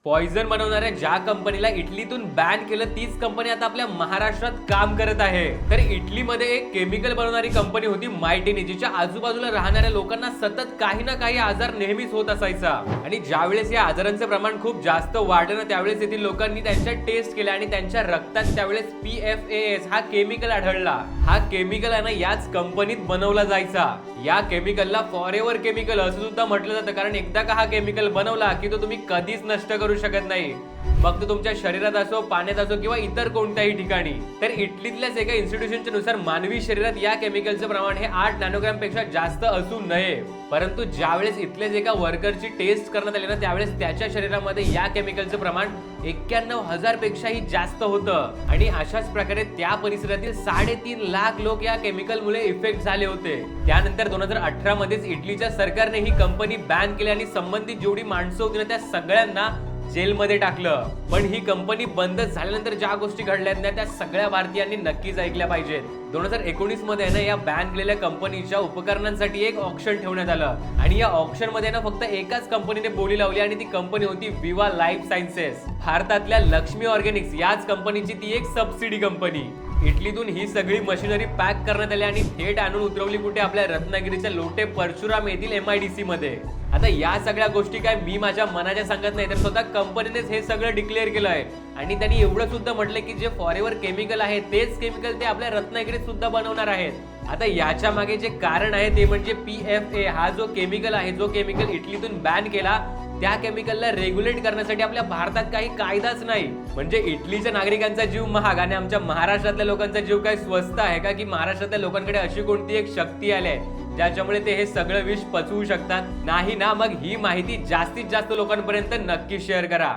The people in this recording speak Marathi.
पॉइझन बनवणाऱ्या ज्या कंपनीला इटलीतून बॅन केलं तीच कंपनी आता आपल्या महाराष्ट्रात काम करत आहे। तर इटलीमध्ये एक केमिकल बनवणारी कंपनी होती मार्टिनी, जिच्या आजूबाजूला राहणाऱ्या लोकांना सतत काही ना काही आजार नेहमीच होत असायचा। आणि ज्यावेळेस या आजारांचे प्रमाण खूप जास्त वाढलं, त्यावेळेस येथील लोकांनी त्यांच्या टेस्ट केल्या आणि त्यांच्या रक्तात त्यावेळेस PFAS हा केमिकल आढळला। हा केमिकल आहे ना याच कंपनीत बनवला जायचा। या केमिकलला फॉरएव्हर केमिकल असं सुद्धा म्हटलं जातं, कारण एकदा का हा केमिकल बनवला की तो तुम्ही कधीच नष्ट करू शकत नाही, मग तो तुमच्या शरीरात असो, पाण्यात असो किंवा इतर कोणत्याही ठिकाणी। तर इटलीतल्याच एका इन्स्टिट्यूशनच्या नुसार मानवी शरीरात या केमिकलचं प्रमाण हे 8 नॅनोग्रॅम पेक्षा जास्त असू नये। परंतु ज्यावेळेस इथलेच एका वर्करची टेस्ट करण्यात आली ना, त्यावेळेस त्याच्या शरीरामध्ये या केमिकलचं प्रमाण 91,000 पेक्षाही जास्त होतं। आणि अशाच प्रकारे त्या परिसरातील 3.5 लाख लोक या केमिकलमुळे इफेक्ट झाले होते। त्यानंतर 2018 मध्येच इटलीच्या सरकारने ही कंपनी बॅन केली आणि संबंधित जेवढी माणसं होती ना त्या सगळ्यांना जेलमध्ये टाकलं। पण ही कंपनी बंद झाल्यानंतर ज्या गोष्टी घडल्यात ना त्या सगळ्या भारतीयांनी नक्कीच ऐकल्या पाहिजेत। 2019 मध्ये ना या बॅन केलेल्या कंपनीच्या उपकरणांसाठी एक ऑक्शन ठेवण्यात आलं आणि या ऑक्शन मध्ये ना फक्त एकाच कंपनीने बोली लावली आणि ती कंपनी होती विवा लाईफ सायन्सेस। भारतातल्या लक्ष्मी ऑर्गॅनिक्स याच कंपनीची ती एक सबसिडी कंपनी। इटलीतून ही सगळी मशिनरी पॅक करण्यात आली आणि थेट आणून उतरवली कुठे? आपल्या रत्नागिरीच्या लोटे परशुराम येथील MIDC मध्ये। आता या सगळ्या गोष्टी काय मी माझ्या मनाच्या सांगत नाही, तर स्वतः कंपनीनेच हे सगळं डिक्लेअर केलं आहे। आणि त्यांनी एवढं सुद्धा म्हटलं की जे फॉरएव्हर केमिकल आहे तेच केमिकल ते आपल्या रत्नागिरीत सुद्धा बनवणार आहेत। आता याच्या मागे जे कारण आहे ते म्हणजे PFA हा जो केमिकल आहे, जो केमिकल इटलीतून बॅन केला, त्या केमिकलला रेग्युलेट करण्यासाठी आपल्या भारतात काही कायदाच नाही। म्हणजे इटलीच्या नागरिकांचा जीव महाग आणि आमच्या महाराष्ट्रातल्या लोकांचा जीव काय स्वस्त आहे का? की महाराष्ट्रातल्या लोकांकडे अशी कोणती एक शक्ती आली आहे ज्याच्यामुळे ते हे सगळं विष पचवू शकतात? नाही ना। मग ही माहिती जास्तीत जास्त लोकांपर्यंत नक्की शेअर करा।